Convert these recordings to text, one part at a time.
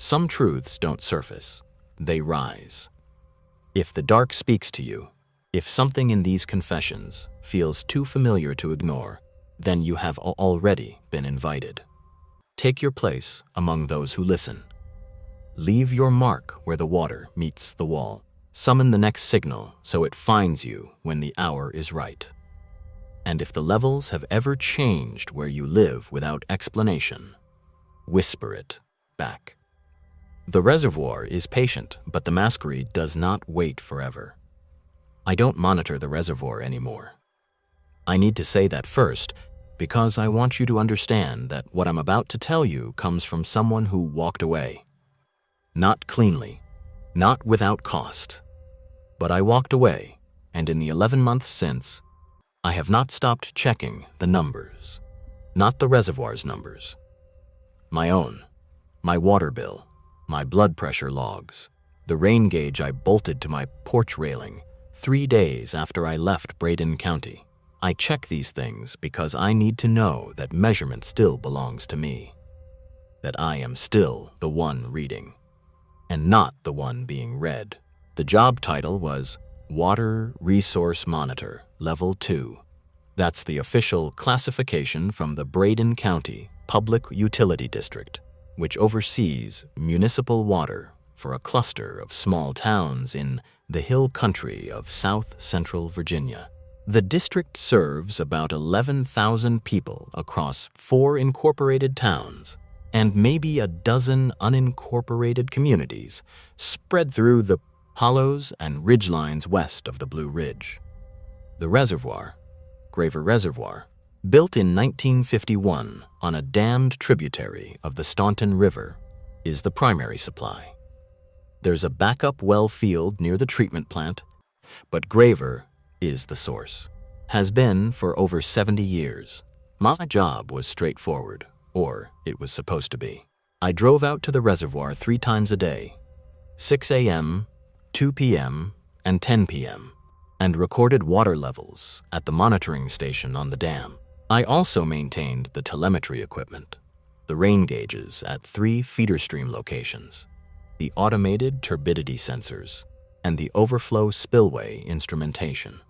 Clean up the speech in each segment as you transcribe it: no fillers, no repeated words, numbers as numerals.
some truths don't surface, they rise. If the dark speaks to you, if something in these confessions feels too familiar to ignore, then you have already been invited. Take your place among those who listen. Leave your mark where the water meets the wall. Summon the next signal so it finds you when the hour is right. And if the levels have ever changed where you live without explanation, whisper it back. The reservoir is patient, but the Masquerade does not wait forever. I don't monitor the reservoir anymore. I need to say that first, because I want you to understand that what I'm about to tell you comes from someone who walked away. Not cleanly, not without cost. But I walked away, and in the 11 months since, I have not stopped checking the numbers. Not the reservoir's numbers. My own, my water bill, my blood pressure logs, the rain gauge I bolted to my porch railing 3 days after I left Braden County. I check these things because I need to know that measurement still belongs to me. That I am still the one reading, and not the one being read. The job title was Water Resource Monitor, Level 2. That's the official classification from the Braden County Public Utility District, which oversees municipal water for a cluster of small towns in the hill country of South Central Virginia. The district serves about 11,000 people across 4 incorporated towns and maybe a dozen unincorporated communities spread through the hollows and ridgelines west of the Blue Ridge. The reservoir, Graver Reservoir, built in 1951 on a dammed tributary of the Staunton River, is the primary supply. There's a backup well field near the treatment plant, but Graver is the source. Has been for over 70 years. My job was straightforward, or it was supposed to be. I drove out to the reservoir 3 times a day, 6 a.m., 2 p.m., and 10 p.m., and recorded water levels at the monitoring station on the dam. I also maintained the telemetry equipment, the rain gauges at 3 feeder stream locations, the automated turbidity sensors, and the overflow spillway instrumentation.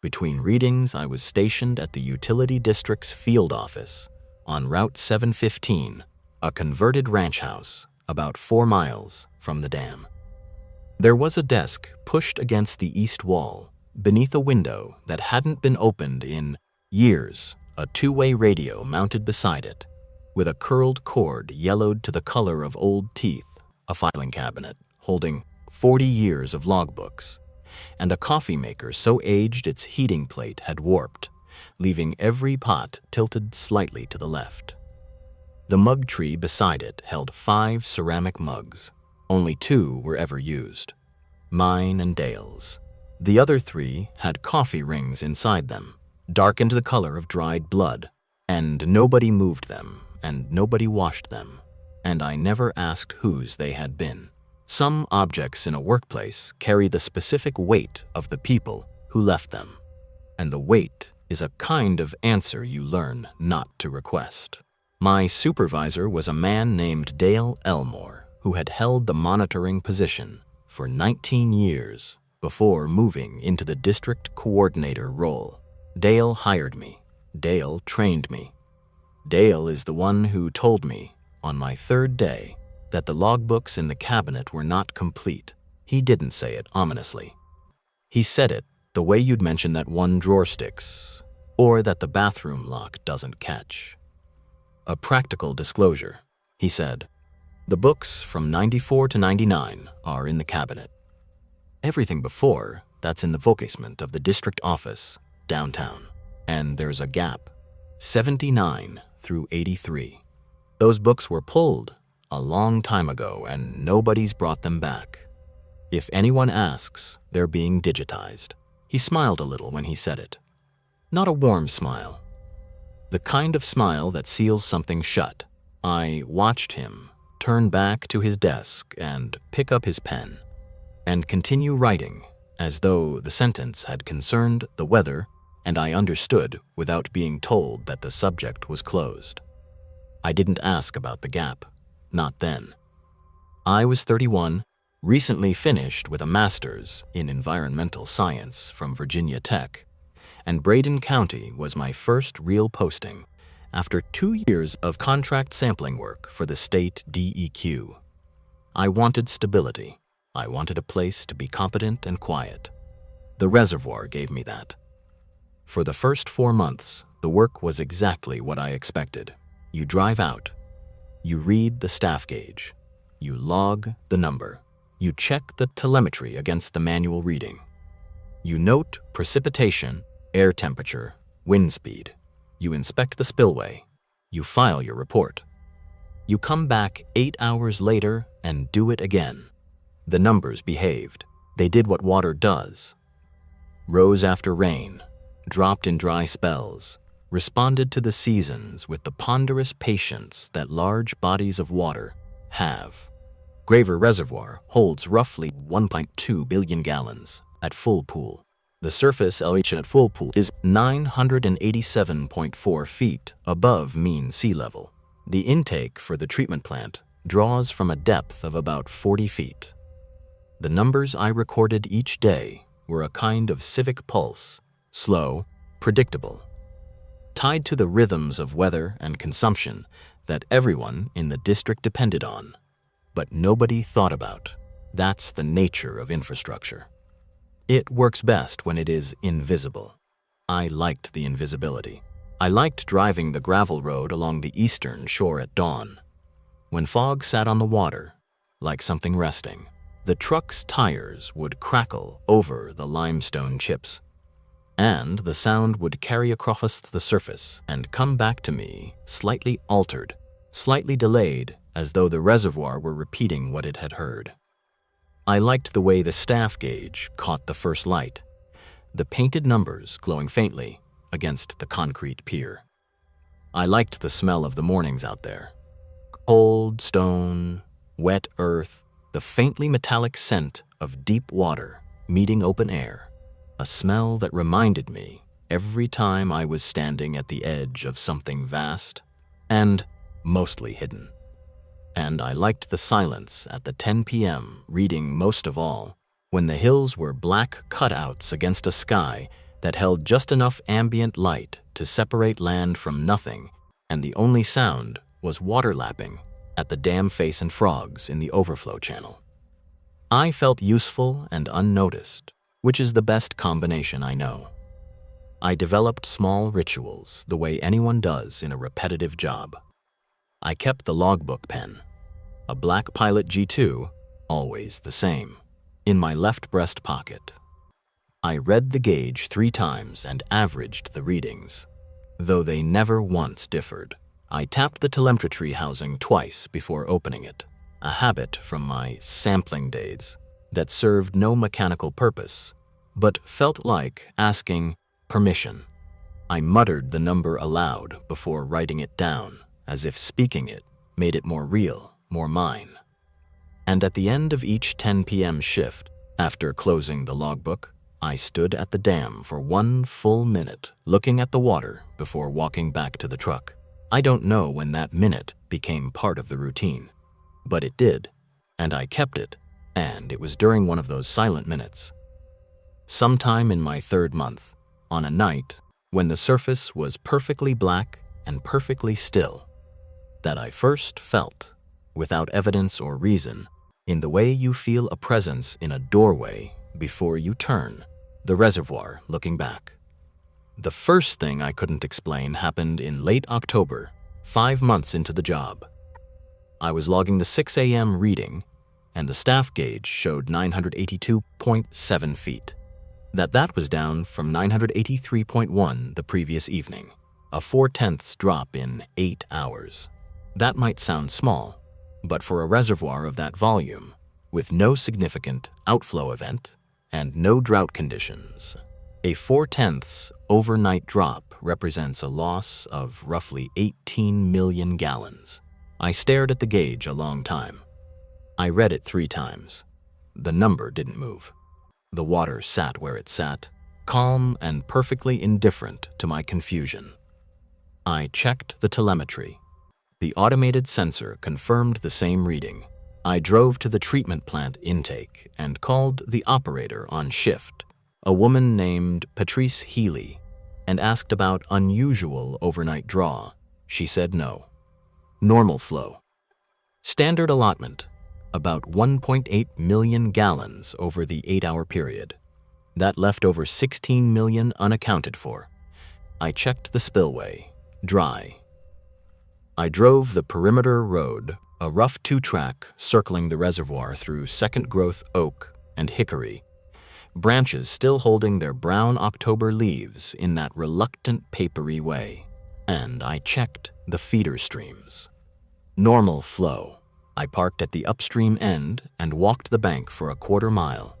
Between readings, I was stationed at the utility district's field office on Route 715, a converted ranch house about 4 miles from the dam. There was a desk pushed against the east wall, beneath a window that hadn't been opened in years, a 2-way radio mounted beside it, with a curled cord yellowed to the color of old teeth, a filing cabinet holding 40 years of logbooks, and a coffee maker so aged its heating plate had warped, leaving every pot tilted slightly to the left. The mug tree beside it held 5 ceramic mugs. Only 2 were ever used, mine and Dale's. The other 3 had coffee rings inside them, darkened the color of dried blood, and nobody moved them, and nobody washed them, and I never asked whose they had been. Some objects in a workplace carry the specific weight of the people who left them, and the weight is a kind of answer you learn not to request. My supervisor was a man named Dale Elmore, who had held the monitoring position for 19 years before moving into the district coordinator role. Dale hired me. Dale trained me. Dale is the one who told me, on my 3rd day, that the logbooks in the cabinet were not complete. He didn't say it ominously. He said it the way you'd mention that one drawer sticks, or that the bathroom lock doesn't catch. A practical disclosure, he said. The books from 94 to 99 are in the cabinet. Everything before, that's in the vocasement of the district office, downtown. And there's a gap, 79 through 83. Those books were pulled a long time ago, and nobody's brought them back. If anyone asks, they're being digitized. He smiled a little when he said it. Not a warm smile. The kind of smile that seals something shut. I watched him turn back to his desk and pick up his pen, and continue writing as though the sentence had concerned the weather and I understood without being told that the subject was closed. I didn't ask about the gap. Not then. I was 31, recently finished with a master's in environmental science from Virginia Tech, and Braden County was my first real posting after 2 years of contract sampling work for the state DEQ. I wanted stability. I wanted a place to be competent and quiet. The reservoir gave me that. For the first 4 months, the work was exactly what I expected. You drive out. You read the staff gauge. You log the number. You check the telemetry against the manual reading. You note precipitation, air temperature, wind speed. You inspect the spillway. You file your report. You come back 8 hours later and do it again. The numbers behaved. They did what water does. Rose after rain, dropped in dry spells, responded to the seasons with the ponderous patience that large bodies of water have. Graver Reservoir holds roughly 1.2 billion gallons at full pool. The surface elevation at full pool is 987.4 feet above mean sea level. The intake for the treatment plant draws from a depth of about 40 feet. The numbers I recorded each day were a kind of civic pulse, slow, predictable, tied to the rhythms of weather and consumption that everyone in the district depended on, but nobody thought about. That's the nature of infrastructure. It works best when it is invisible. I liked the invisibility. I liked driving the gravel road along the eastern shore at dawn. When fog sat on the water, like something resting, the truck's tires would crackle over the limestone chips, and the sound would carry across the surface and come back to me slightly altered, slightly delayed, as though the reservoir were repeating what it had heard. I liked the way the staff gauge caught the first light, the painted numbers glowing faintly against the concrete pier. I liked the smell of the mornings out there. Cold stone, wet earth, the faintly metallic scent of deep water meeting open air, a smell that reminded me every time I was standing at the edge of something vast and mostly hidden. And I liked the silence at the 10 p.m. reading most of all, when the hills were black cutouts against a sky that held just enough ambient light to separate land from nothing, and the only sound was water lapping at the dam face and frogs in the overflow channel. I felt useful and unnoticed, which is the best combination I know. I developed small rituals the way anyone does in a repetitive job. I kept the logbook pen, a black Pilot G2, always the same, in my left breast pocket. I read the gauge 3 times and averaged the readings, though they never once differed. I tapped the telemetry housing twice before opening it, a habit from my sampling days that served no mechanical purpose, but felt like asking permission. I muttered the number aloud before writing it down, as if speaking it made it more real, more mine. And at the end of each 10 p.m. shift, after closing the logbook, I stood at the dam for 1 full minute, looking at the water before walking back to the truck. I don't know when that minute became part of the routine, but it did, and I kept it, and it was during one of those silent minutes. Sometime in my 3rd month, on a night when the surface was perfectly black and perfectly still, that I first felt, without evidence or reason, in the way you feel a presence in a doorway before you turn, the reservoir looking back. The first thing I couldn't explain happened in late October, 5 months into the job. I was logging the 6 a.m. reading, and the staff gauge showed 982.7 feet. That was down from 983.1 the previous evening, a 4/10 drop in 8 hours. That might sound small, but for a reservoir of that volume, with no significant outflow event and no drought conditions, a 4/10 overnight drop represents a loss of roughly 18 million gallons. I stared at the gauge a long time. I read it 3 times. The number didn't move. The water sat where it sat, calm and perfectly indifferent to my confusion. I checked the telemetry. The automated sensor confirmed the same reading, I drove to the treatment plant intake and called the operator on shift, a woman named Patrice Healy, and asked about unusual overnight draw. She said no. Normal flow. Standard allotment, about 1.8 million gallons over the 8-hour period. That left over 16 million unaccounted for. I checked the spillway. Dry. I drove the perimeter road, a rough 2-track circling the reservoir through second-growth oak and hickory, branches still holding their brown October leaves in that reluctant papery way. And I checked the feeder streams. Normal flow. I parked at the upstream end and walked the bank for a quarter mile.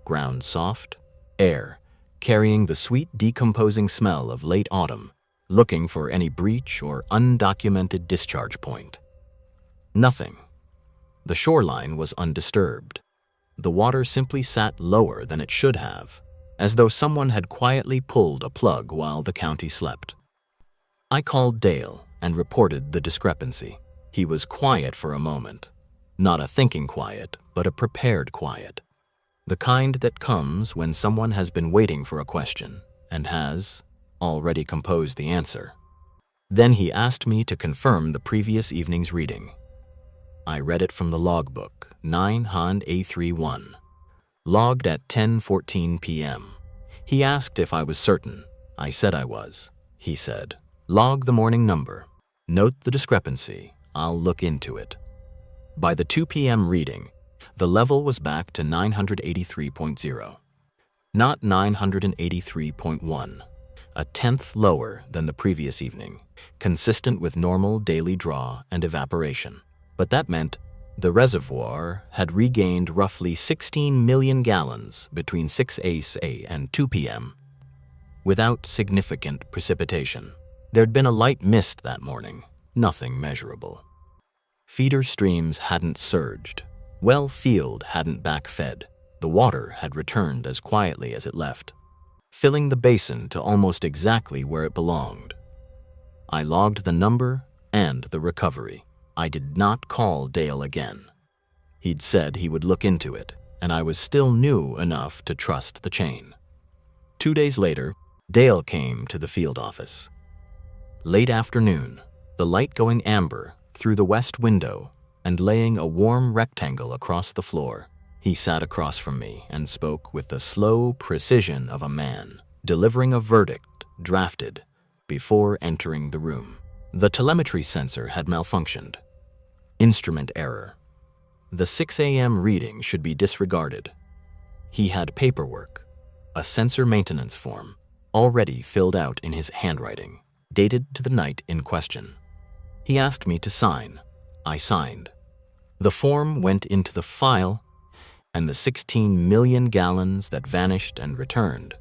Ground soft, air, carrying the sweet decomposing smell of late autumn, looking for any breach or undocumented discharge point. Nothing. The shoreline was undisturbed. The water simply sat lower than it should have, as though someone had quietly pulled a plug while the county slept. I called Dale and reported the discrepancy. He was quiet for a moment. Not a thinking quiet, but a prepared quiet. The kind that comes when someone has been waiting for a question and has already composed the answer. Then he asked me to confirm the previous evening's reading. I read it from the logbook, 9 Hand A31, logged at 10:14 p.m. He asked if I was certain. I said I was. He said, "Log the morning number. Note the discrepancy. I'll look into it." By the 2 p.m. reading, the level was back to 983.0, not 983.1, a tenth lower than the previous evening, consistent with normal daily draw and evaporation. But that meant the reservoir had regained roughly 16 million gallons between 6 a.m. and 2 p.m. without significant precipitation. There'd been a light mist that morning, nothing measurable. Feeder streams hadn't surged. Well field hadn't backfed. The water had returned as quietly as it left, filling the basin to almost exactly where it belonged. I logged the number and the recovery. I did not call Dale again. He'd said he would look into it, and I was still new enough to trust the chain. 2 days later, Dale came to the field office. Late afternoon, the light going amber through the west window and laying a warm rectangle across the floor. He sat across from me and spoke with the slow precision of a man delivering a verdict drafted before entering the room. The telemetry sensor had malfunctioned. Instrument error. The 6 a.m. reading should be disregarded. He had paperwork, a sensor maintenance form, already filled out in his handwriting, dated to the night in question. He asked me to sign. I signed. The form went into the file, and the 16 million gallons that vanished and returned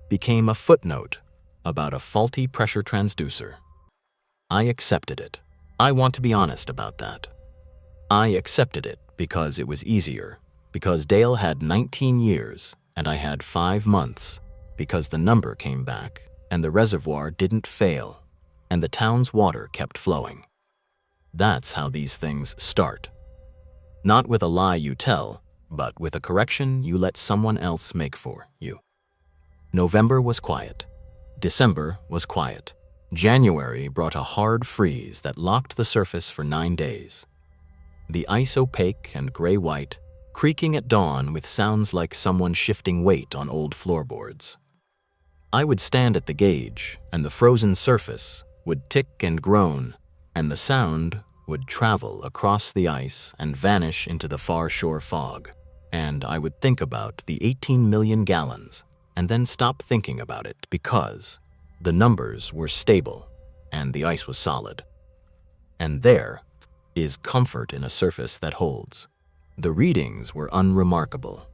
became a footnote about a faulty pressure transducer. I accepted it. I want to be honest about that. I accepted it because it was easier, because Dale had 19 years and I had 5 months, because the number came back and the reservoir didn't fail and the town's water kept flowing. That's how these things start. Not with a lie you tell, but with a correction you let someone else make for you. November was quiet. December was quiet. January brought a hard freeze that locked the surface for 9 days. The ice opaque and gray-white, creaking at dawn with sounds like someone shifting weight on old floorboards. I would stand at the gauge, and the frozen surface would tick and groan, and the sound would travel across the ice and vanish into the far shore fog. And I would think about the 18 million gallons, and then stop thinking about it because the numbers were stable and the ice was solid. And there is comfort in a surface that holds. The readings were unremarkable.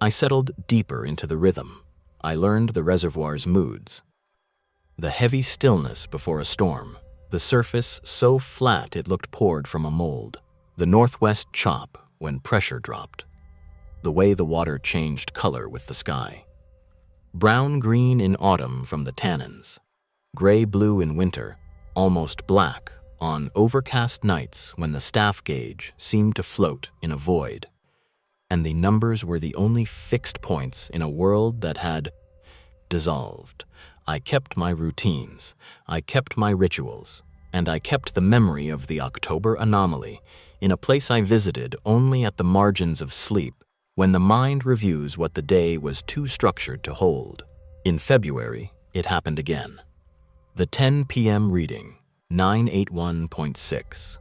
I settled deeper into the rhythm. I learned the reservoir's moods. The heavy stillness before a storm, the surface so flat it looked poured from a mold, the northwest chop when pressure dropped, the way the water changed color with the sky. Brown-green in autumn from the tannins, gray-blue in winter, almost black on overcast nights when the staff gauge seemed to float in a void, and the numbers were the only fixed points in a world that had dissolved. I kept my routines, I kept my rituals, and I kept the memory of the October anomaly in a place I visited only at the margins of sleep, when the mind reviews what the day was too structured to hold. In February, it happened again. The 10 p.m. reading, 981.6.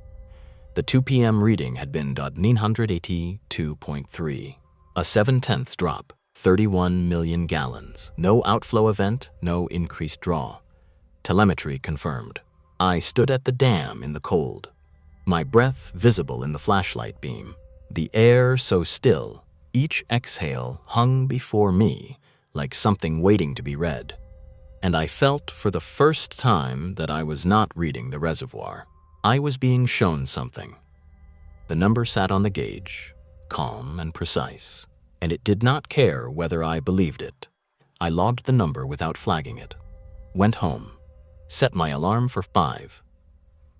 The 2 p.m. reading had been 982.3, a 7/10 drop, 31 million gallons. No outflow event, no increased draw. Telemetry confirmed. I stood at the dam in the cold, my breath visible in the flashlight beam, the air so still, each exhale hung before me like something waiting to be read. And I felt for the first time that I was not reading the reservoir. I was being shown something. The number sat on the gauge, calm and precise, and it did not care whether I believed it. I logged the number without flagging it, went home, set my alarm for 5,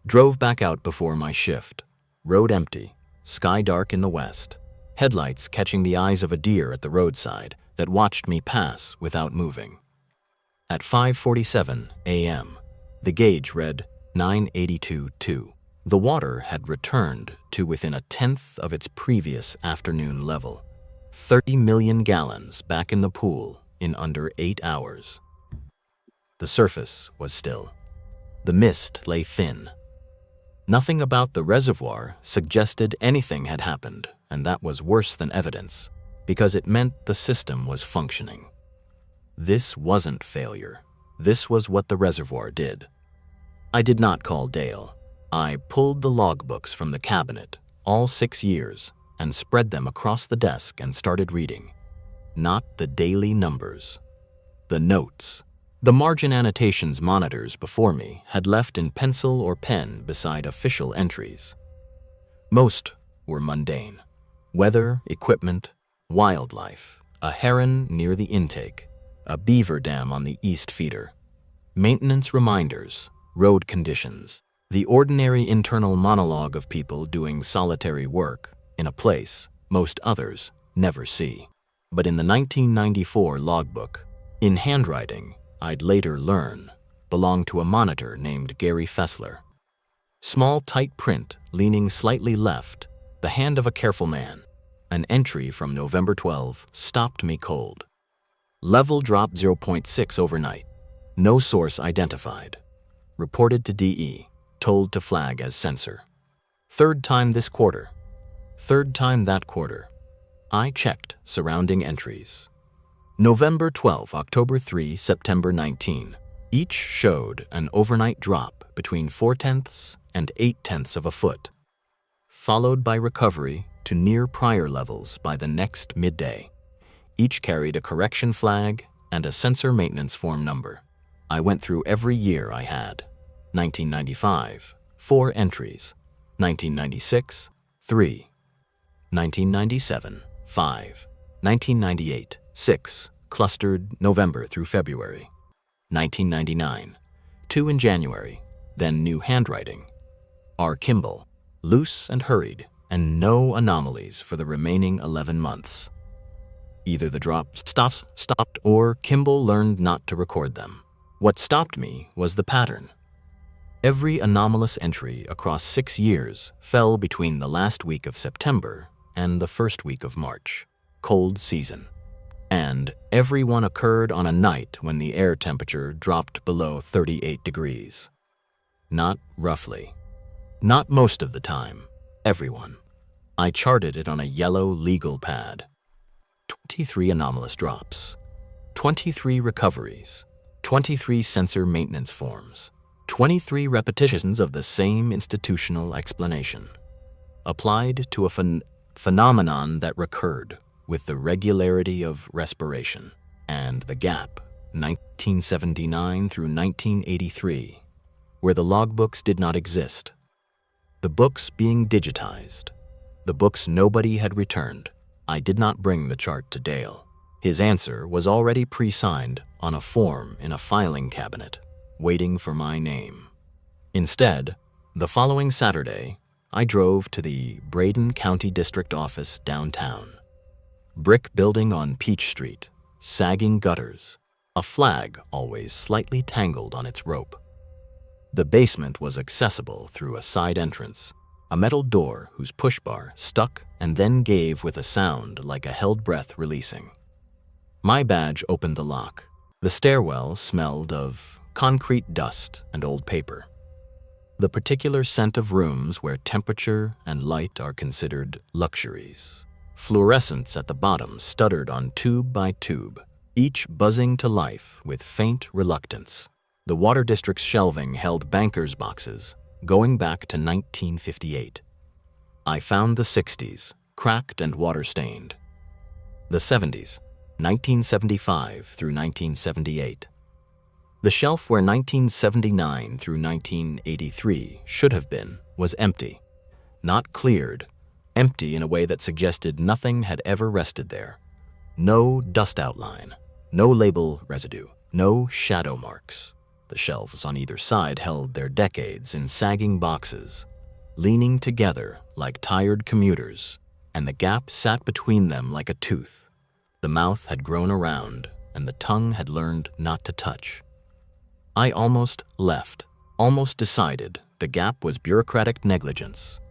drove back out before my shift, road empty, sky dark in the west, headlights catching the eyes of a deer at the roadside that watched me pass without moving. At 5:47 a.m., the gauge read 982.2. The water had returned to within 1/10 of its previous afternoon level. 30 million gallons back in the pool in under 8 hours. The surface was still. The mist lay thin. Nothing about the reservoir suggested anything had happened, and that was worse than evidence, because it meant the system was functioning. This wasn't failure. This was what the reservoir did. I did not call Dale. I pulled the logbooks from the cabinet, all 6 years, and spread them across the desk and started reading. Not the daily numbers. The notes. The margin annotations monitors before me had left in pencil or pen beside official entries. Most were mundane. Weather, equipment, wildlife, a heron near the intake, a beaver dam on the east feeder, maintenance reminders, road conditions, the ordinary internal monologue of people doing solitary work in a place most others never see. But in the 1994 logbook, in handwriting I'd later learn, belonged to a monitor named Gary Fessler. Small, tight print, leaning slightly left, the hand of a careful man. An entry from November 12 stopped me cold. Level dropped 0.6 overnight. No source identified. Reported to DE. Told to flag as sensor. 3rd time this quarter. 3rd time that quarter. I checked surrounding entries. November 12, October 3, September 19. Each showed an overnight drop between 0.4 and 0.8 of a foot, followed by recovery to near prior levels by the next midday. Each carried a correction flag and a sensor maintenance form number. I went through every year I had. 1995, 4 entries. 1996, 3. 1997, 5. 1998, 6, clustered November through February. 1999, 2 in January, then new handwriting. R. Kimball, loose and hurried, and no anomalies for the remaining 11 months. Either the drop stopped or Kimball learned not to record them. What stopped me was the pattern. Every anomalous entry across 6 years fell between the last week of September and the first week of March, cold season. And every one occurred on a night when the air temperature dropped below 38 degrees. Not roughly. Not most of the time. Everyone. I charted it on a yellow legal pad. 23 anomalous drops. 23 recoveries. 23 sensor maintenance forms. 23 repetitions of the same institutional explanation. Applied to a phenomenon that recurred with the regularity of respiration, and the gap, 1979 through 1983, where the logbooks did not exist. The books being digitized. The books nobody had returned. I did not bring the chart to Dale. His answer was already pre-signed on a form in a filing cabinet, waiting for my name. Instead, The following Saturday, I drove to the Braden County District Office downtown. Brick building on Peach Street, sagging gutters, a flag always slightly tangled on its rope. The basement was accessible through a side entrance, a metal door whose pushbar stuck and then gave with a sound like a held breath releasing. My badge opened the lock. The stairwell smelled of concrete dust and old paper. The particular scent of rooms where temperature and light are considered luxuries. Fluorescents at the bottom stuttered on tube by tube, each buzzing to life with faint reluctance. The Water District's shelving held bankers' boxes, going back to 1958. I found the 60s, cracked and water-stained. The 70s, 1975 through 1978. The shelf where 1979 through 1983 should have been was empty, not cleared, empty in a way that suggested nothing had ever rested there. No dust outline, no label residue, no shadow marks. The shelves on either side held their decades in sagging boxes, leaning together like tired commuters, and the gap sat between them like a tooth. The mouth had grown around, and the tongue had learned not to touch. I almost left, almost decided the gap was bureaucratic negligence.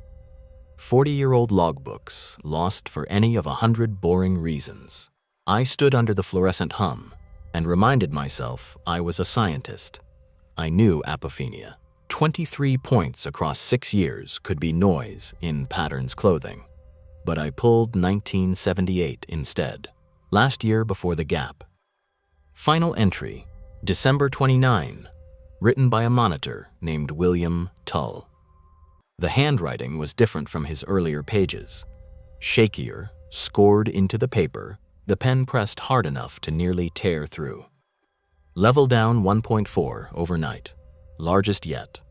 40-year-old logbooks, lost for any of 100 boring reasons. I stood under the fluorescent hum and reminded myself I was a scientist. I knew apophenia. 23 points across 6 years could be noise in Pattern's clothing. But I pulled 1978 instead, last year before the gap. Final entry, December 29, written by a monitor named William Tull. The handwriting was different from his earlier pages. Shakier, scored into the paper, the pen pressed hard enough to nearly tear through. Level down 1.4 overnight, largest yet.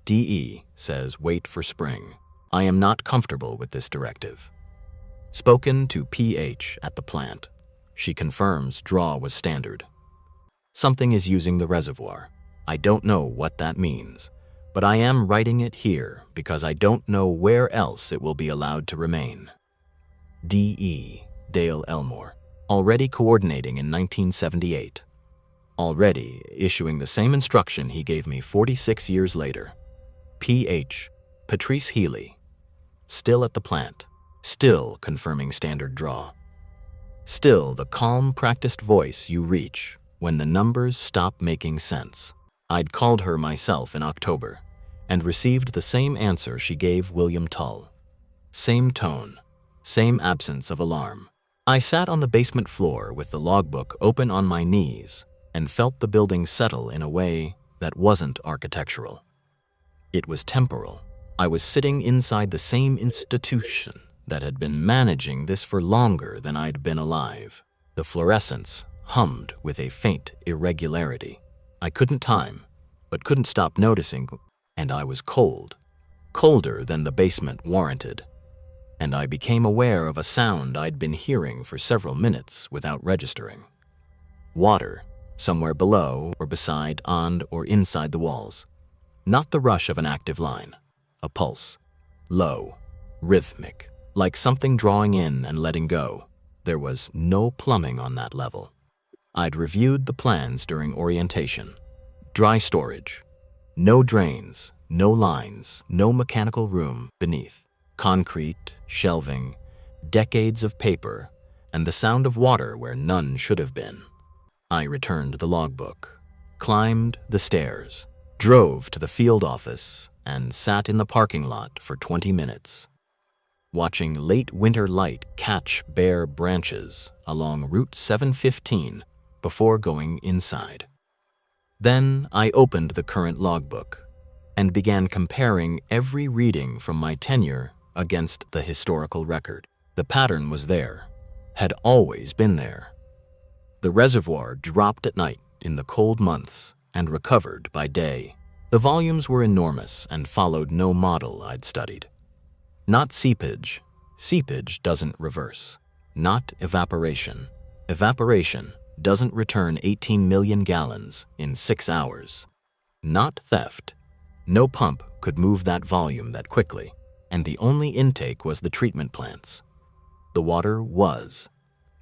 DE says wait for spring. I am not comfortable with this directive. Spoken to PH at the plant. She confirms draw was standard. Something is using the reservoir. I don't know what that means, but I am writing it here because I don't know where else it will be allowed to remain. DE, Dale Elmore, already coordinating in 1978. Already issuing the same instruction he gave me 46 years later. PH, Patrice Healy, still at the plant, still confirming standard draw. Still the calm, practiced voice you reach when the numbers stop making sense. I'd called her myself in October and received the same answer she gave William Tull. Same tone, same absence of alarm. I sat on the basement floor with the logbook open on my knees and felt the building settle in a way that wasn't architectural. It was temporal. I was sitting inside the same institution that had been managing this for longer than I'd been alive. The fluorescence hummed with a faint irregularity. I couldn't time, but couldn't stop noticing, and I was cold, colder than the basement warranted. And I became aware of a sound I'd been hearing for several minutes without registering. Water, somewhere below or beside, on or inside the walls. Not the rush of an active line, a pulse, low, rhythmic, like something drawing in and letting go. There was no plumbing on that level. I'd reviewed the plans during orientation. Dry storage. No drains, no lines, no mechanical room beneath. Concrete, shelving, decades of paper, and the sound of water where none should have been. I returned the logbook, climbed the stairs, drove to the field office, and sat in the parking lot for 20 minutes, watching late winter light catch bare branches along Route 715 before going inside. Then I opened the current logbook and began comparing every reading from my tenure against the historical record. The pattern was there, had always been there. The reservoir dropped at night in the cold months and recovered by day. The volumes were enormous and followed no model I'd studied. Not seepage. Seepage doesn't reverse. Not evaporation. Evaporation doesn't return 18 million gallons in 6 hours. Not theft. No pump could move that volume that quickly, and the only intake was the treatment plants. The water was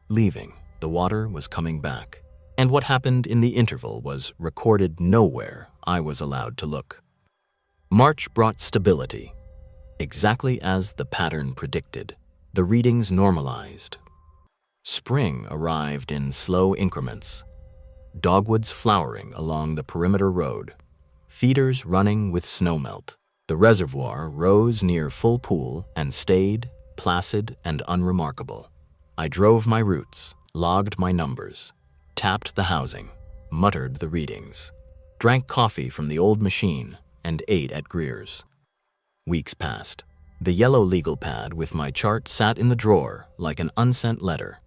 leaving, the water was coming back, and what happened in the interval was recorded nowhere I was allowed to look. March brought stability. Exactly as the pattern predicted, the readings normalized. Spring arrived in slow increments. Dogwoods flowering along the perimeter road, feeders running with snowmelt. The reservoir rose near full pool and stayed placid and unremarkable. I drove my routes, logged my numbers, tapped the housing, muttered the readings, drank coffee from the old machine, and ate at Greer's. Weeks passed. The yellow legal pad with my chart sat in the drawer like an unsent letter.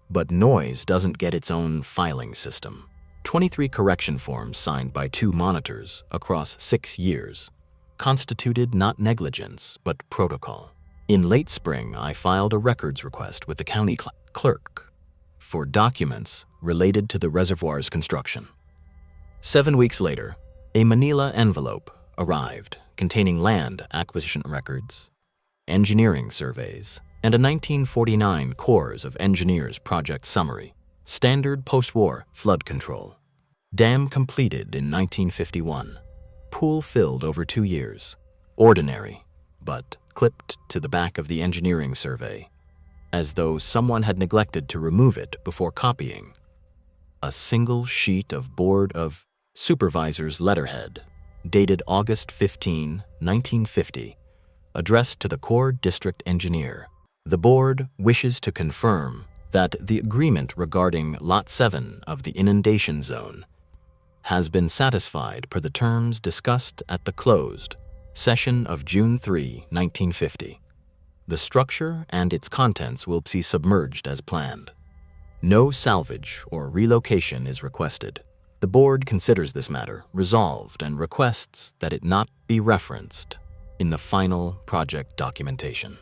But noise doesn't get its own filing system. 23 correction forms signed by 2 monitors across 6 years constituted not negligence, but protocol. In late spring, I filed a records request with the county clerk for documents related to the reservoir's construction. 7 weeks later, a manila envelope arrived containing land acquisition records, engineering surveys, and a 1949 Corps of Engineers project summary, standard post-war flood control. Dam completed in 1951. Pool filled over 2 years. Ordinary, but clipped to the back of the engineering survey, as though someone had neglected to remove it before copying. A single sheet of Board of Supervisors letterhead, dated August 15, 1950, addressed to the Corps District Engineer. The board wishes to confirm that the agreement regarding Lot 7 of the inundation zone has been satisfied per the terms discussed at the closed session of June 3, 1950. The structure and its contents will be submerged as planned. No salvage or relocation is requested. The board considers this matter resolved and requests that it not be referenced in the final project documentation.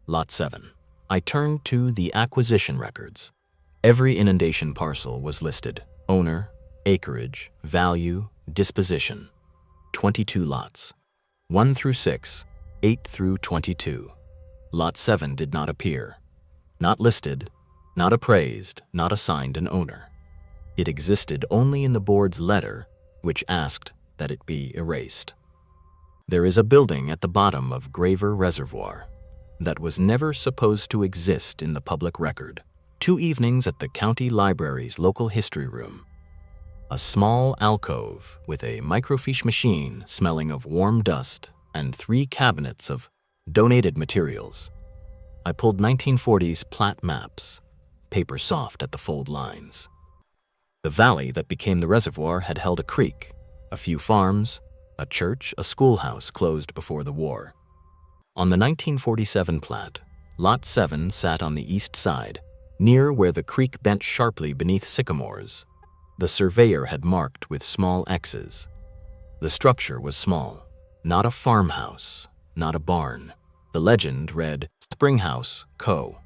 Lot 7. I turned to the acquisition records. Every inundation parcel was listed: owner, acreage, value, disposition. 22 lots. 1 through 6, 8 through 22. Lot 7 did not appear. Not listed, not appraised, not assigned an owner. It existed only in the board's letter, which asked that it be erased. There is a building at the bottom of Graver Reservoir that was never supposed to exist in the public record. 2 evenings at the county library's local history room. A small alcove with a microfiche machine smelling of warm dust and 3 cabinets of donated materials. I pulled 1940s plat maps, paper soft at the fold lines. The valley that became the reservoir had held a creek, a few farms, a church, a schoolhouse closed before the war. On the 1947 plat, Lot 7 sat on the east side, near where the creek bent sharply beneath sycamores. The surveyor had marked with small X's. The structure was small, not a farmhouse, not a barn. The legend read, Springhouse Co.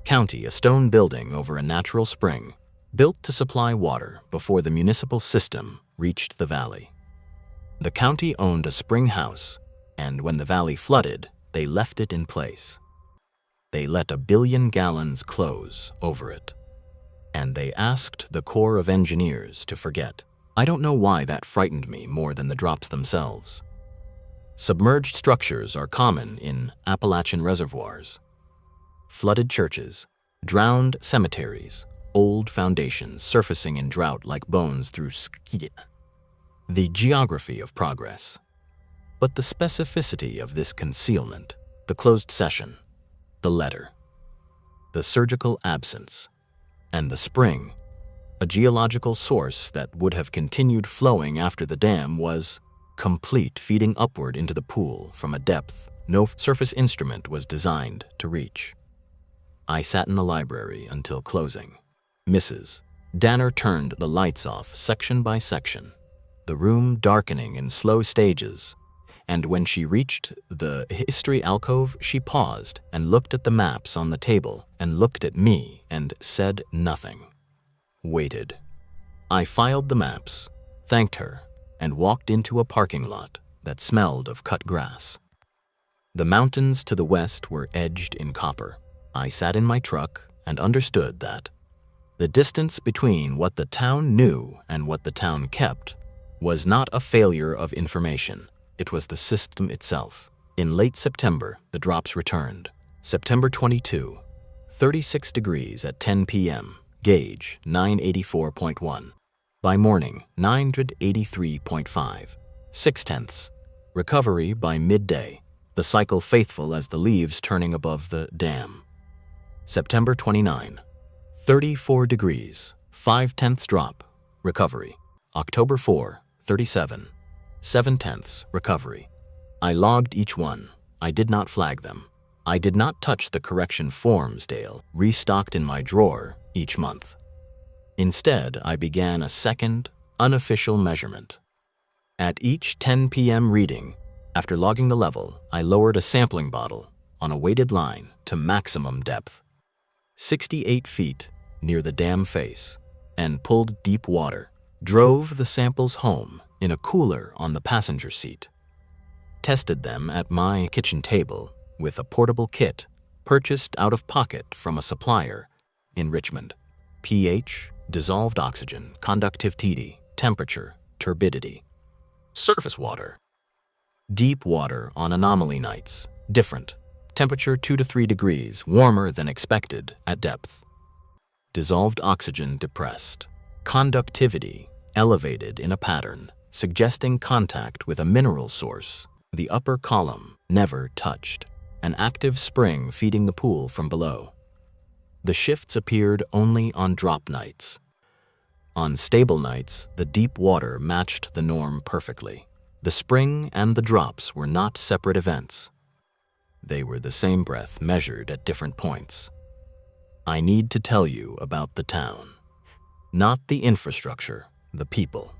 County, a stone building over a natural spring, built to supply water before the municipal system reached the valley. The county owned a spring house, and when the valley flooded, they left it in place. They let 1 billion gallons close over it, and they asked the Corps of Engineers to forget. I don't know why that frightened me more than the drops themselves. Submerged structures are common in Appalachian reservoirs. Flooded churches, drowned cemeteries, old foundations surfacing in drought like bones through skin. The geography of progress. But the specificity of this concealment, the closed session, the letter, the surgical absence, and the spring, a geological source that would have continued flowing after the dam, was complete, feeding upward into the pool from a depth no surface instrument was designed to reach. I sat in the library until closing. Mrs. Danner turned the lights off section by section, the room darkening in slow stages, and when she reached the history alcove, she paused and looked at the maps on the table and looked at me and said nothing. Waited. I filed the maps, thanked her, and walked into a parking lot that smelled of cut grass. The mountains to the west were edged in copper. I sat in my truck and understood that the distance between what the town knew and what the town kept was not a failure of information. It was the system itself. In late September, the drops returned. September 22, 36 degrees at 10 p.m., gauge 984.1. By morning, 983.5, 6/10. Recovery by midday, the cycle faithful as the leaves turning above the dam. September 29, 34 degrees, 5/10 drop, recovery. October 4, 37, 7/10 recovery. I logged each one. I did not flag them. I did not touch the correction forms, Dale, restocked in my drawer each month. Instead, I began a second, unofficial measurement. At each 10 p.m. reading, after logging the level, I lowered a sampling bottle on a weighted line to maximum depth, 68 feet near the dam face, and pulled deep water, drove the samples home in a cooler on the passenger seat, tested them at my kitchen table with a portable kit purchased out of pocket from a supplier in Richmond. pH, dissolved oxygen, conductivity, temperature, turbidity. Surface water. Deep water on anomaly nights, different. Temperature 2 to 3 degrees warmer than expected at depth. Dissolved oxygen depressed. Conductivity elevated in a pattern, suggesting contact with a mineral source. The upper column never touched. An active spring feeding the pool from below. The shifts appeared only on drop nights. On stable nights, the deep water matched the norm perfectly. The spring and the drops were not separate events. They were the same breath measured at different points. I need to tell you about the town. Not the infrastructure, the people.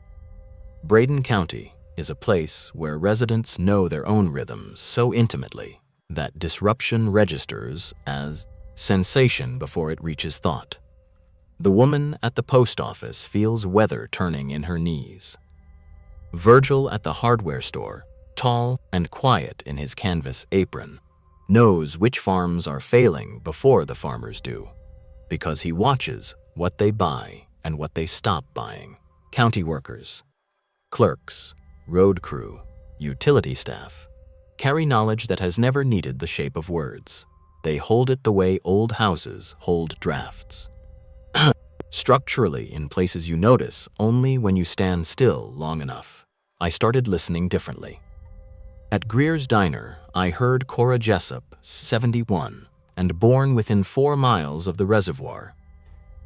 Braden County is a place where residents know their own rhythms so intimately that disruption registers as sensation before it reaches thought. The woman at the post office feels weather turning in her knees. Virgil at the hardware store, tall and quiet in his canvas apron, knows which farms are failing before the farmers do, because he watches what they buy and what they stop buying. County workers, clerks, road crew, utility staff, carry knowledge that has never needed the shape of words. They hold it the way old houses hold drafts. Structurally in places you notice only when you stand still long enough. I started listening differently. At Greer's Diner, I heard Cora Jessup, 71, and born within 4 miles of the reservoir,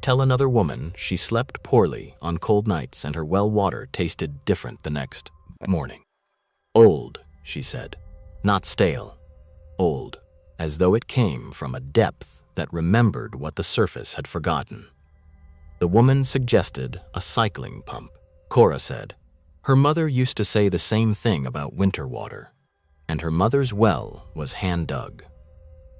tell another woman she slept poorly on cold nights and her well water tasted different the next morning. Old, she said. Not stale, old, as though it came from a depth that remembered what the surface had forgotten. The woman suggested a cycling pump. Cora said her mother used to say the same thing about winter water, and her mother's well was hand-dug.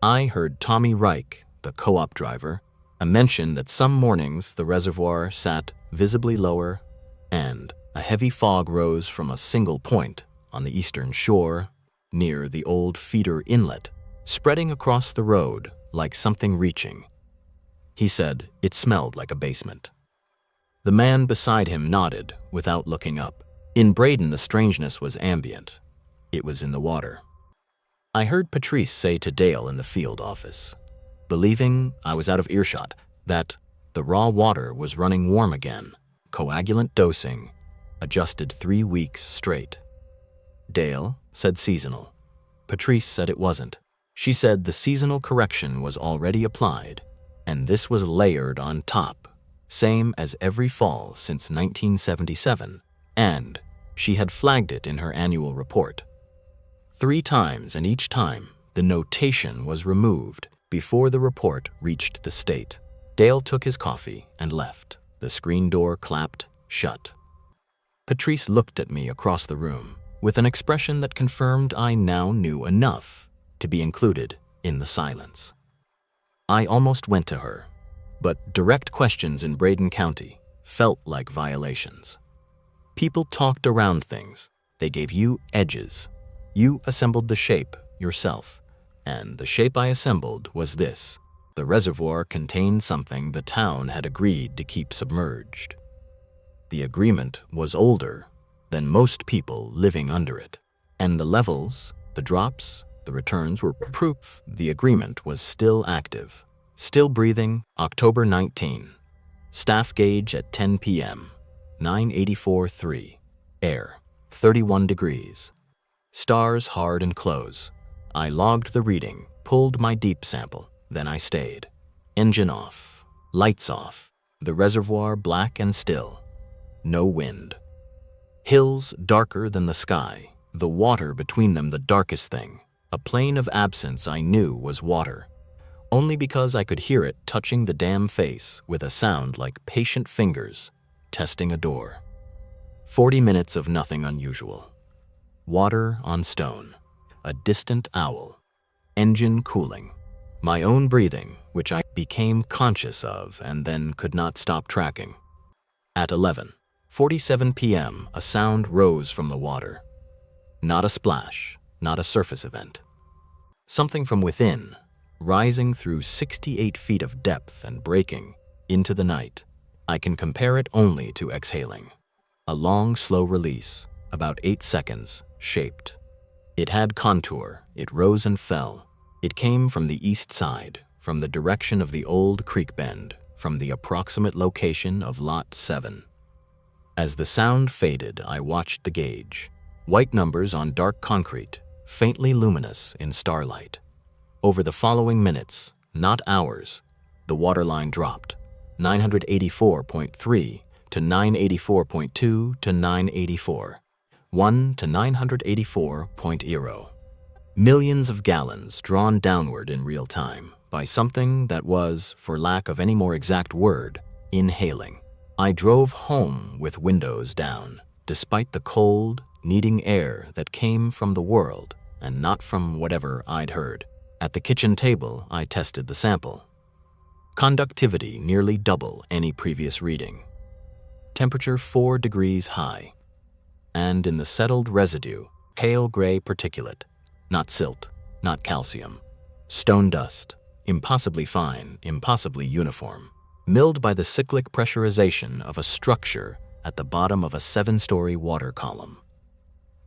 I heard Tommy Reich, the co-op driver, mention that some mornings the reservoir sat visibly lower and a heavy fog rose from a single point on the eastern shore near the old feeder inlet, spreading across the road like something reaching. He said it smelled like a basement. The man beside him nodded without looking up. In Braden, the strangeness was ambient. It was in the water. I heard Patrice say to Dale in the field office, believing I was out of earshot, that the raw water was running warm again, coagulant dosing, adjusted 3 weeks straight. Dale said seasonal. Patrice said it wasn't. She said the seasonal correction was already applied, and this was layered on top, same as every fall since 1977, and she had flagged it in her annual report. 3 times, and each time the notation was removed before the report reached the state. Dale took his coffee and left. The screen door clapped shut. Patrice looked at me across the room with an expression that confirmed I now knew enough to be included in the silence. I almost went to her, but direct questions in Braden County felt like violations. People talked around things, They gave you edges. You assembled the shape yourself. And the shape I assembled was this. The reservoir contained something the town had agreed to keep submerged. The agreement was older than most people living under it. And the levels, the drops, the returns were proof the agreement was still active. Still breathing, October 19. Staff gauge at 10 p.m. 984.3. Air, 31 degrees. Stars hard and close. I logged the reading, pulled my deep sample, then I stayed. Engine off, lights off, the reservoir black and still. No wind. Hills darker than the sky, the water between them the darkest thing. A plane of absence I knew was water, only because I could hear it touching the damn face with a sound like patient fingers testing a door. 40 minutes of nothing unusual. Water on stone, a distant owl, engine cooling, my own breathing, which I became conscious of and then could not stop tracking. At 11:47 p.m., a sound rose from the water. Not a splash, not a surface event. Something from within, rising through 68 feet of depth and breaking into the night. I can compare it only to exhaling. A long, slow release, about 8 seconds, shaped. It had contour, it rose and fell. It came from the east side, from the direction of the old creek bend, from the approximate location of Lot 7. As the sound faded, I watched the gauge. White numbers on dark concrete, faintly luminous in starlight. Over the following minutes, not hours, the waterline dropped, 984.3 to 984.2 to 984, 1 to 984.0. Millions of gallons drawn downward in real time by something that was, for lack of any more exact word, inhaling. I drove home with windows down, despite the cold, needing air that came from the world and not from whatever I'd heard. At the kitchen table, I tested the sample. Conductivity nearly double any previous reading. Temperature 4 degrees high. And in the settled residue, pale gray particulate. Not silt, not calcium. Stone dust, impossibly fine, impossibly uniform. Milled by the cyclic pressurization of a structure at the bottom of a 7-story water column.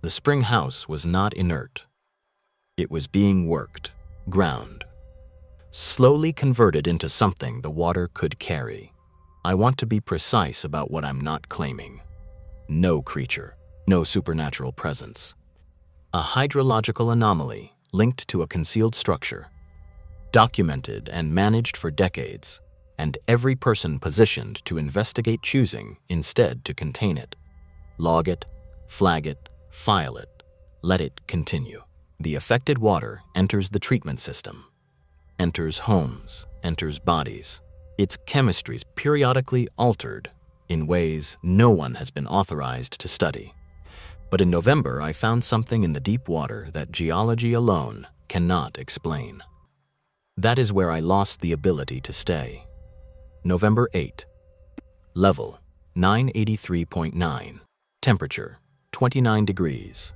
The spring house was not inert. It was being worked, ground, slowly converted into something the water could carry. I want to be precise about what I'm not claiming. No creature, no supernatural presence. A hydrological anomaly linked to a concealed structure, documented and managed for decades, and every person positioned to investigate choosing instead to contain it. Log it, flag it, file it, let it continue. The affected water enters the treatment system, enters homes, enters bodies. Its chemistry is periodically altered in ways no one has been authorized to study. But in November, I found something in the deep water that geology alone cannot explain. That is where I lost the ability to stay. November 8. Level, 983.9. Temperature, 29 degrees.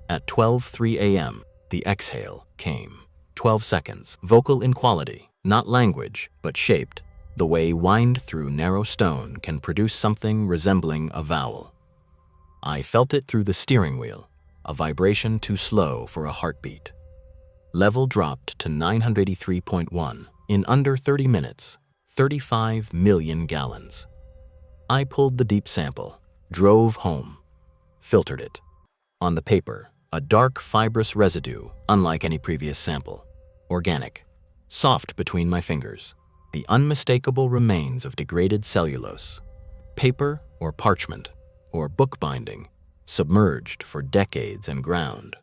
At 12:03 a.m., the exhale came. 12 seconds. Vocal inequality, not language, but shaped. The way wind through narrow stone can produce something resembling a vowel. I felt it through the steering wheel, a vibration too slow for a heartbeat. Level dropped to 983.1 in under 30 minutes, 35 million gallons. I pulled the deep sample, drove home, filtered it. On the paper, a dark fibrous residue, unlike any previous sample. Organic, soft between my fingers. The unmistakable remains of degraded cellulose. Paper or parchment, or bookbinding, submerged for decades and ground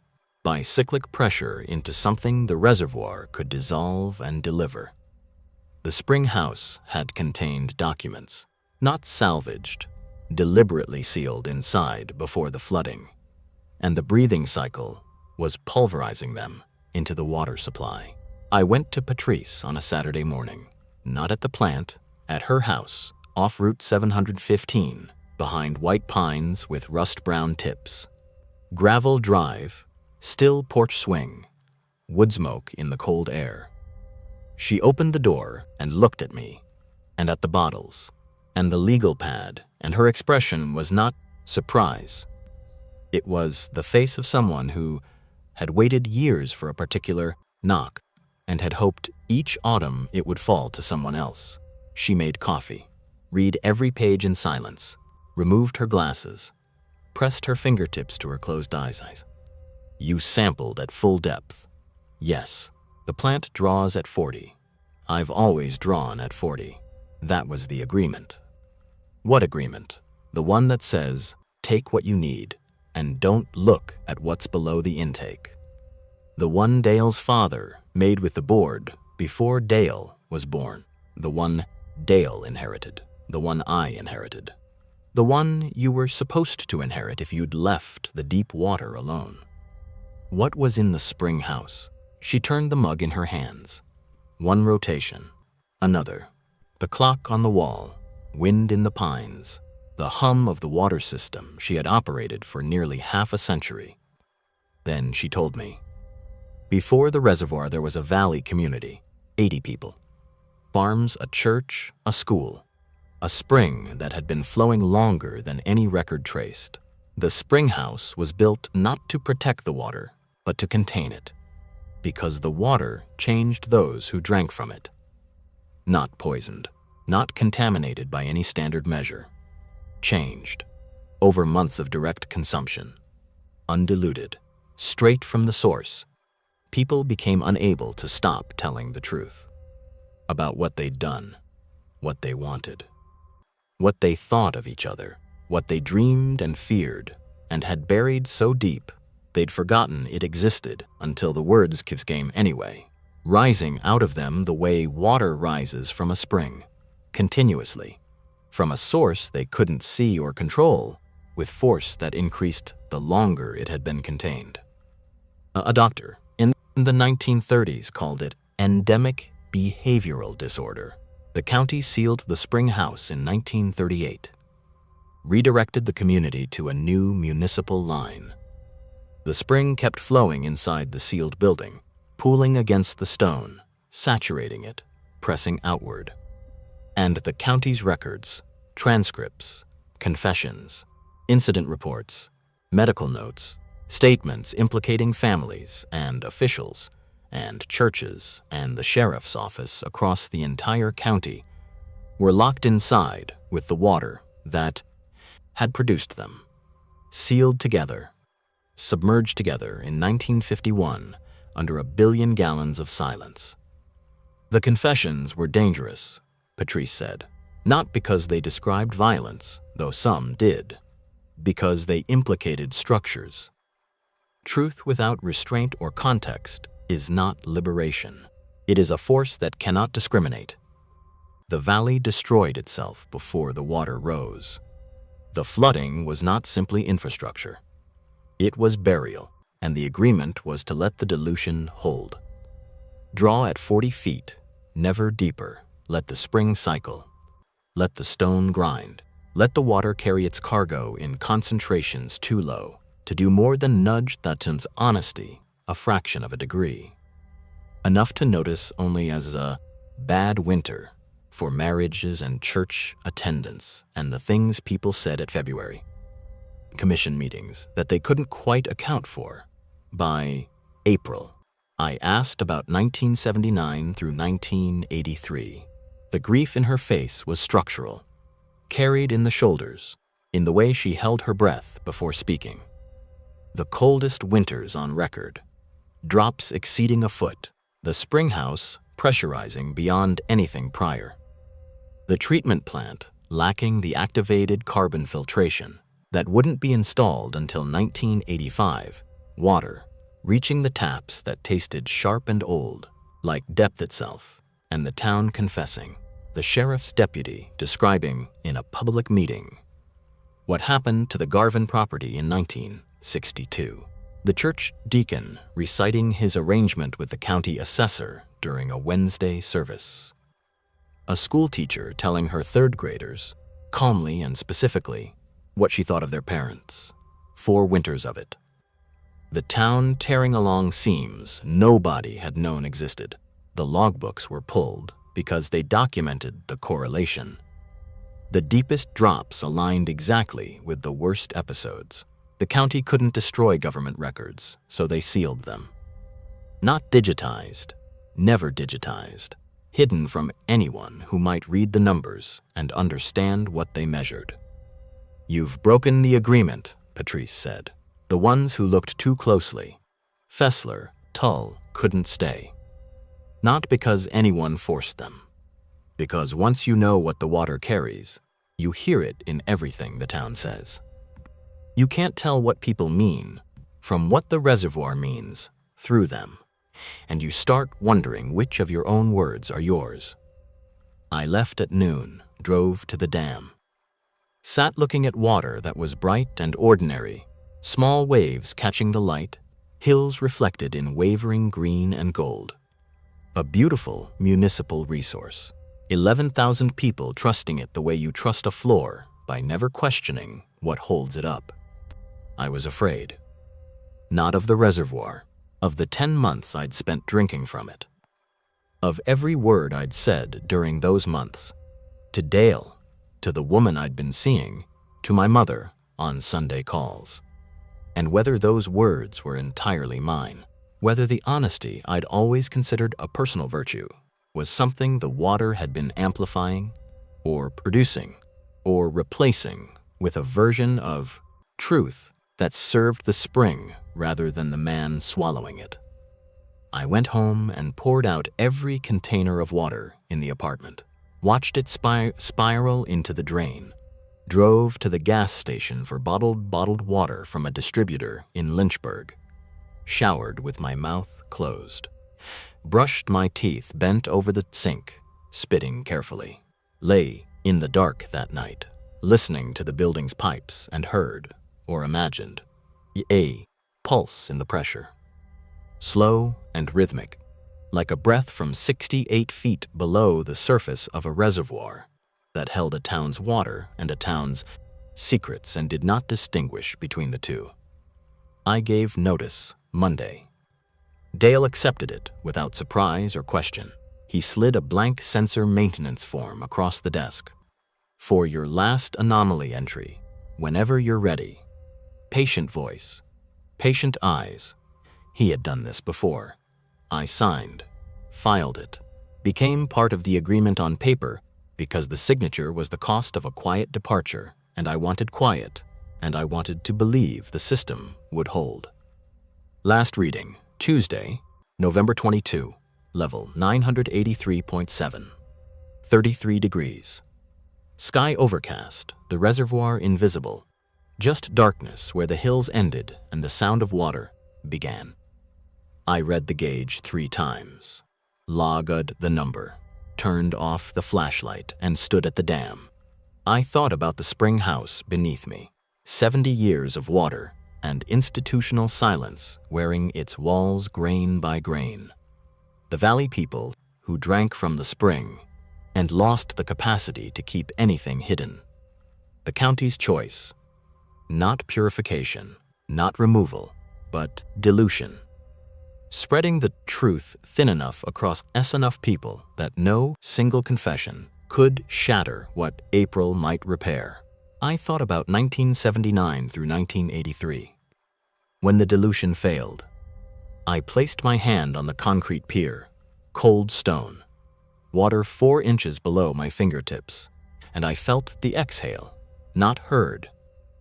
by cyclic pressure into something the reservoir could dissolve and deliver. The spring house had contained documents, not salvaged, deliberately sealed inside before the flooding, and the breathing cycle was pulverizing them into the water supply. I went to Patrice on a Saturday morning, not at the plant, at her house, off Route 715, behind white pines with rust-brown tips. Gravel drive, still porch swing, wood smoke in the cold air. She opened the door and looked at me, and at the bottles, and the legal pad, and her expression was not surprise. It was the face of someone who had waited years for a particular knock and had hoped each autumn it would fall to someone else. She made coffee, read every page in silence, removed her glasses, pressed her fingertips to her closed eyes. You sampled at full depth. Yes, the plant draws at 40. I've always drawn at 40. That was the agreement. What agreement? The one that says, take what you need, and don't look at what's below the intake. The one Dale's father made with the board before Dale was born. The one Dale inherited. The one I inherited. The one you were supposed to inherit if you'd left the deep water alone. What was in the spring house? She turned the mug in her hands. One rotation, another. The clock on the wall, wind in the pines, the hum of the water system she had operated for nearly half a century. Then she told me. Before the reservoir there was a valley community, 80 people. Farms, a church, a school. A spring that had been flowing longer than any record traced. The spring house was built not to protect the water, but to contain it, because the water changed those who drank from it. Not poisoned, not contaminated by any standard measure. Changed, over months of direct consumption. Undiluted, straight from the source. People became unable to stop telling the truth about what they'd done, what they wanted, what they thought of each other, what they dreamed and feared, and had buried so deep they'd forgotten it existed until the words came anyway, rising out of them the way water rises from a spring, continuously, from a source they couldn't see or control, with force that increased the longer it had been contained. A doctor in the 1930s called it endemic behavioral disorder. The county sealed the spring house in 1938, redirected the community to a new municipal line. The spring kept flowing inside the sealed building, pooling against the stone, saturating it, pressing outward. And the county's records, transcripts, confessions, incident reports, medical notes, statements implicating families and officials and churches and the sheriff's office across the entire county were locked inside with the water that had produced them, sealed together, submerged together in 1951 under 1 billion gallons of silence. The confessions were dangerous, Patrice said, not because they described violence, though some did, because they implicated structures. Truth without restraint or context is not liberation. It is a force that cannot discriminate. The valley destroyed itself before the water rose. The flooding was not simply infrastructure. It was burial, and the agreement was to let the dilution hold. Draw at 40 feet, never deeper. Let the spring cycle. Let the stone grind. Let the water carry its cargo in concentrations too low to do more than nudge Thatun's honesty a fraction of a degree. Enough to notice only as a bad winter for marriages and church attendance and the things people said at February. Commission meetings that they couldn't quite account for. By April, I asked about 1979 through 1983. The grief in her face was structural, carried in the shoulders, in the way she held her breath before speaking. The coldest winters on record, drops exceeding a foot, the spring house pressurizing beyond anything prior. The treatment plant lacking the activated carbon filtration that wouldn't be installed until 1985, water reaching the taps that tasted sharp and old, like depth itself, and the town confessing, the sheriff's deputy describing in a public meeting what happened to the Garvin property in 1962. The church deacon reciting his arrangement with the county assessor during a Wednesday service. A school teacher telling her third graders, calmly and specifically, what she thought of their parents. 4 winters of it, The town tearing along seams nobody had known existed. The logbooks were pulled because they documented the correlation. The deepest drops aligned exactly with the worst episodes. The county couldn't destroy government records, so they sealed them. Not digitized, never digitized, hidden from anyone who might read the numbers and understand what they measured. "You've broken the agreement," Patrice said. "The ones who looked too closely, Fessler, Tull, couldn't stay. Not because anyone forced them. Because once you know what the water carries, you hear it in everything the town says. You can't tell what people mean from what the reservoir means through them, and you start wondering which of your own words are yours." I left at noon, drove to the dam. Sat looking at water that was bright and ordinary, small waves catching the light, hills reflected in wavering green and gold. A beautiful municipal resource. 11,000 people trusting it the way you trust a floor by never questioning what holds it up. I was afraid. Not of the reservoir, of the 10 months I'd spent drinking from it. Of every word I'd said during those months. To Dale, to the woman I'd been seeing, to my mother on Sunday calls. And whether those words were entirely mine, whether the honesty I'd always considered a personal virtue was something the water had been amplifying, or producing, or replacing with a version of truth that served the spring rather than the man swallowing it. I went home and poured out every container of water in the apartment, watched it spiral into the drain, drove to the gas station for bottled water from a distributor in Lynchburg, showered with my mouth closed, brushed my teeth bent over the sink, spitting carefully, lay in the dark that night, listening to the building's pipes and heard, or imagined, a pulse in the pressure. Slow and rhythmic, like a breath from 68 feet below the surface of a reservoir that held a town's water and a town's secrets and did not distinguish between the two. I gave notice Monday. Dale accepted it without surprise or question. He slid a blank sensor maintenance form across the desk. "For your last anomaly entry, whenever you're ready." Patient voice, patient eyes. He had done this before. I signed, filed it, became part of the agreement on paper because the signature was the cost of a quiet departure, and I wanted quiet, and I wanted to believe the system would hold. Last reading, Tuesday, November 22, level 983.7, 33 degrees. Sky overcast, the reservoir invisible, just darkness where the hills ended and the sound of water began. I read the gauge 3 times, logged the number, turned off the flashlight, and stood at the dam. I thought about the spring house beneath me, 70 years of water and institutional silence wearing its walls grain by grain. The valley people who drank from the spring and lost the capacity to keep anything hidden. The county's choice, not purification, not removal, but dilution. Spreading the truth thin enough across enough people that no single confession could shatter what April might repair. I thought about 1979 through 1983. When the dilution failed, I placed my hand on the concrete pier, cold stone, water 4 inches below my fingertips, and I felt the exhale, not heard,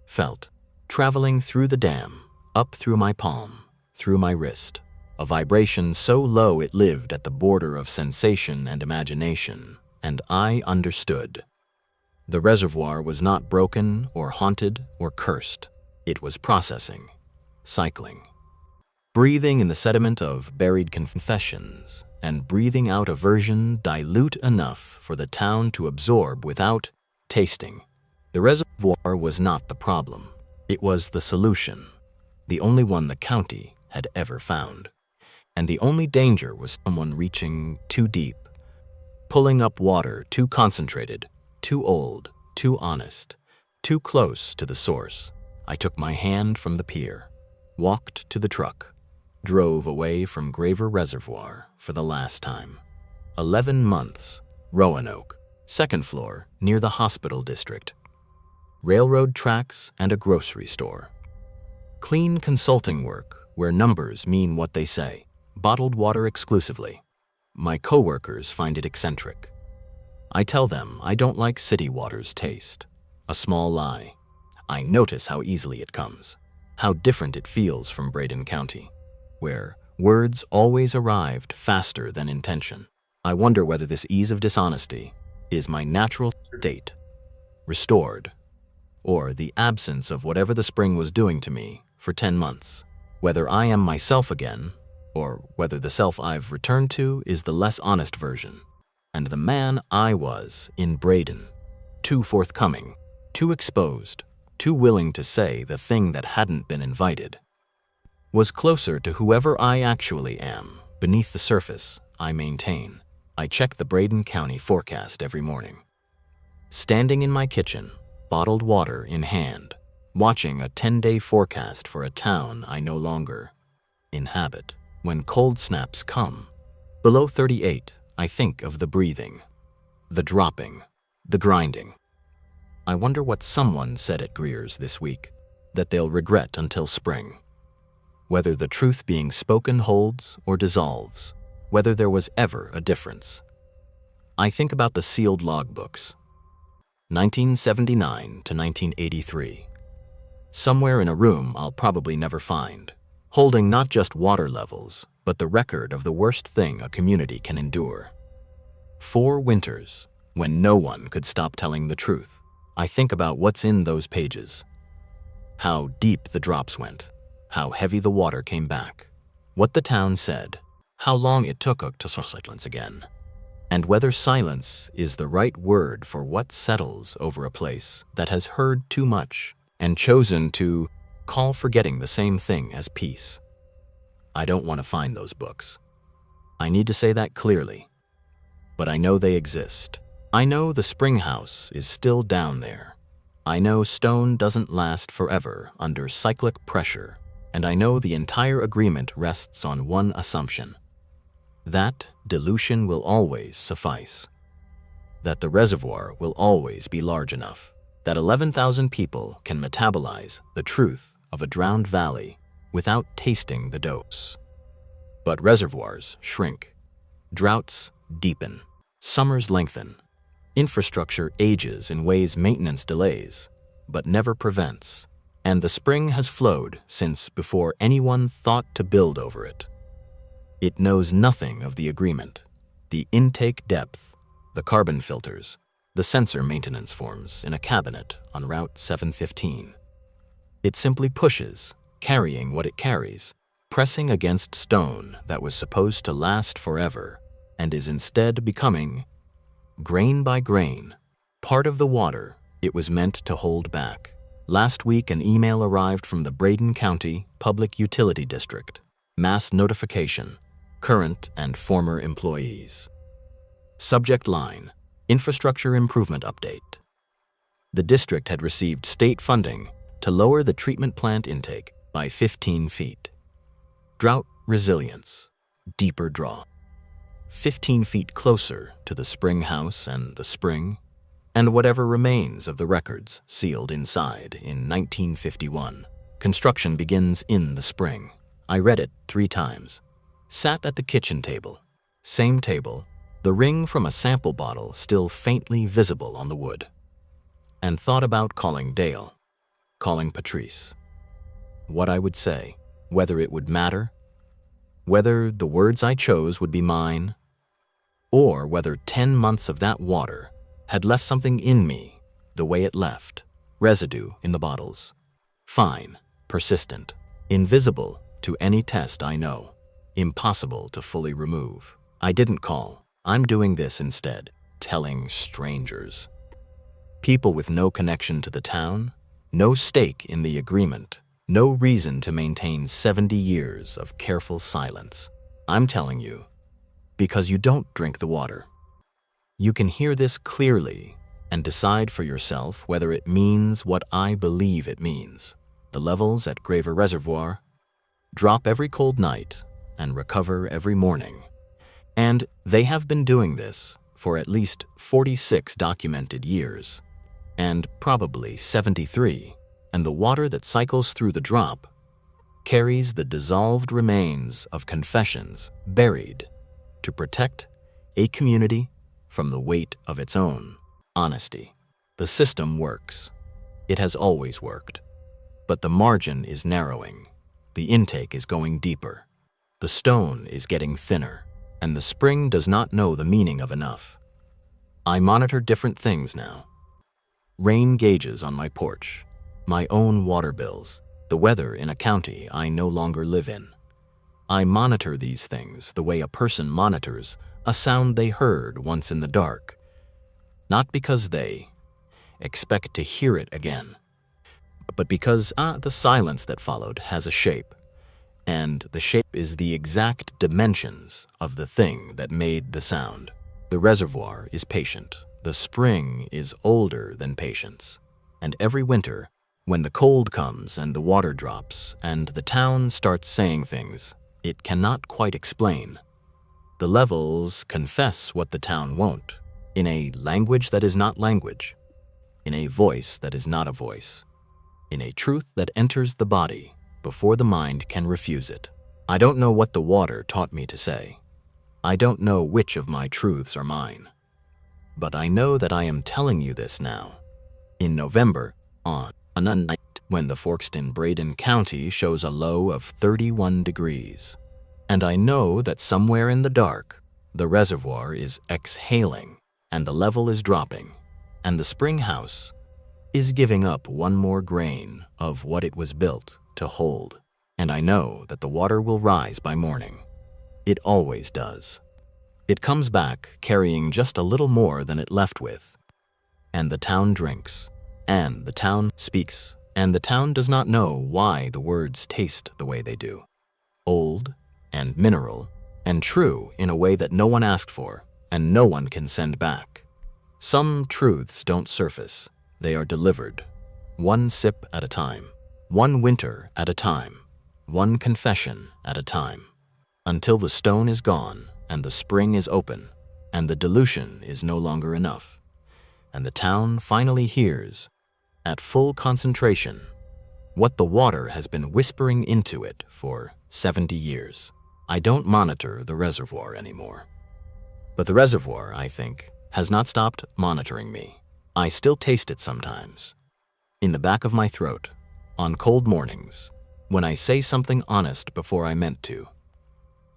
felt, traveling through the dam, up through my palm, through my wrist. A vibration so low it lived at the border of sensation and imagination, and I understood. The reservoir was not broken or haunted or cursed. It was processing, cycling, breathing in the sediment of buried confessions, and breathing out a version dilute enough for the town to absorb without tasting. The reservoir was not the problem. It was the solution, the only one the county had ever found. And the only danger was someone reaching too deep, pulling up water too concentrated, too old, too honest, too close to the source. I took my hand from the pier, walked to the truck, drove away from Graver Reservoir for the last time. 11 months, Roanoke, second floor, near the hospital district. Railroad tracks and a grocery store. Clean consulting work where numbers mean what they say. Bottled water exclusively. My coworkers find it eccentric. I tell them I don't like city water's taste. A small lie. I notice how easily it comes, how different it feels from Braden County, where words always arrived faster than intention. I wonder whether this ease of dishonesty is my natural state, restored, or the absence of whatever the spring was doing to me for 10 months. Whether I am myself again, or whether the self I've returned to is the less honest version, and the man I was in Braden, too forthcoming, too exposed, too willing to say the thing that hadn't been invited, was closer to whoever I actually am. Beneath the surface, I maintain. I check the Braden County forecast every morning. Standing in my kitchen, bottled water in hand, watching a 10-day forecast for a town I no longer inhabit. When cold snaps come, below 38, I think of the breathing, the dropping, the grinding. I wonder what someone said at Greer's this week that they'll regret until spring. Whether the truth being spoken holds or dissolves, whether there was ever a difference. I think about the sealed logbooks, 1979 to 1983. Somewhere in a room I'll probably never find, holding not just water levels, but the record of the worst thing a community can endure. 4 winters, when no one could stop telling the truth. I think about what's in those pages. How deep the drops went, how heavy the water came back, what the town said, how long it took to silence again, and whether silence is the right word for what settles over a place that has heard too much and chosen to call forgetting the same thing as peace. I don't want to find those books. I need to say that clearly. But I know they exist. I know the spring house is still down there. I know stone doesn't last forever under cyclic pressure, and I know the entire agreement rests on one assumption: that dilution will always suffice, that the reservoir will always be large enough, that 11,000 people can metabolize the truth of a drowned valley without tasting the dose. But reservoirs shrink, droughts deepen, summers lengthen, infrastructure ages in ways maintenance delays, but never prevents, and the spring has flowed since before anyone thought to build over it. It knows nothing of the agreement, the intake depth, the carbon filters, the sensor maintenance forms in a cabinet on Route 715. It simply pushes, carrying what it carries, pressing against stone that was supposed to last forever and is instead becoming, grain by grain, part of the water it was meant to hold back. Last week, an email arrived from the Braden County Public Utility District. Mass notification, current and former employees. Subject line: Infrastructure Improvement Update. The district had received state funding to lower the treatment plant intake by 15 feet. Drought resilience, deeper draw. 15 feet closer to the spring house and the spring, and whatever remains of the records sealed inside in 1951. Construction begins in the spring. I read it 3 times. Sat at the kitchen table. Same table, the ring from a sample bottle still faintly visible on the wood. And thought about calling Dale, calling Patrice. What I would say, whether it would matter, whether the words I chose would be mine, or whether 10 months of that water had left something in me the way it left, residue in the bottles. Fine, persistent, invisible to any test I know, impossible to fully remove. I didn't call. I'm doing this instead, telling strangers. People with no connection to the town, no stake in the agreement, no reason to maintain 70 years of careful silence. I'm telling you, because you don't drink the water. You can hear this clearly and decide for yourself whether it means what I believe it means. The levels at Graver Reservoir drop every cold night, and recover every morning. And they have been doing this for at least 46 documented years, and probably 73, and the water that cycles through the drop carries the dissolved remains of confessions buried to protect a community from the weight of its own honesty. The system works. It has always worked. But the margin is narrowing. The intake is going deeper. The stone is getting thinner, and the spring does not know the meaning of enough. I monitor different things now. Rain gauges on my porch, my own water bills, the weather in a county I no longer live in. I monitor these things the way a person monitors a sound they heard once in the dark, not because they expect to hear it again, but because the silence that followed has a shape, and the shape is the exact dimensions of the thing that made the sound. The reservoir is patient. The spring is older than patience. And every winter, when the cold comes and the water drops and the town starts saying things it cannot quite explain, the levels confess what the town won't, in a language that is not language, in a voice that is not a voice, in a truth that enters the body before the mind can refuse it. I don't know what the water taught me to say. I don't know which of my truths are mine. But I know that I am telling you this now, in November, on a night when the forecast in Braden County shows a low of 31 degrees. And I know that somewhere in the dark, the reservoir is exhaling, and the level is dropping, and the spring house is giving up one more grain of what it was built to hold. And I know that the water will rise by morning. It always does. It comes back carrying just a little more than it left with. And the town drinks, and the town speaks, and the town does not know why the words taste the way they do. Old and mineral and true in a way that no one asked for and no one can send back. Some truths don't surface. They are delivered, one sip at a time, one winter at a time, one confession at a time, until the stone is gone and the spring is open and the dilution is no longer enough, and the town finally hears, at full concentration, what the water has been whispering into it for 70 years. I don't monitor the reservoir anymore. But the reservoir, I think, has not stopped monitoring me. I still taste it sometimes, in the back of my throat, on cold mornings, when I say something honest before I meant to.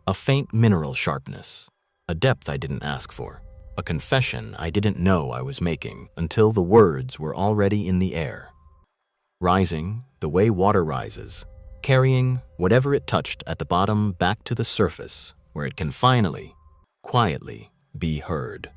A faint mineral sharpness, a depth I didn't ask for, a confession I didn't know I was making until the words were already in the air, rising the way water rises, carrying whatever it touched at the bottom back to the surface where it can finally, quietly be heard.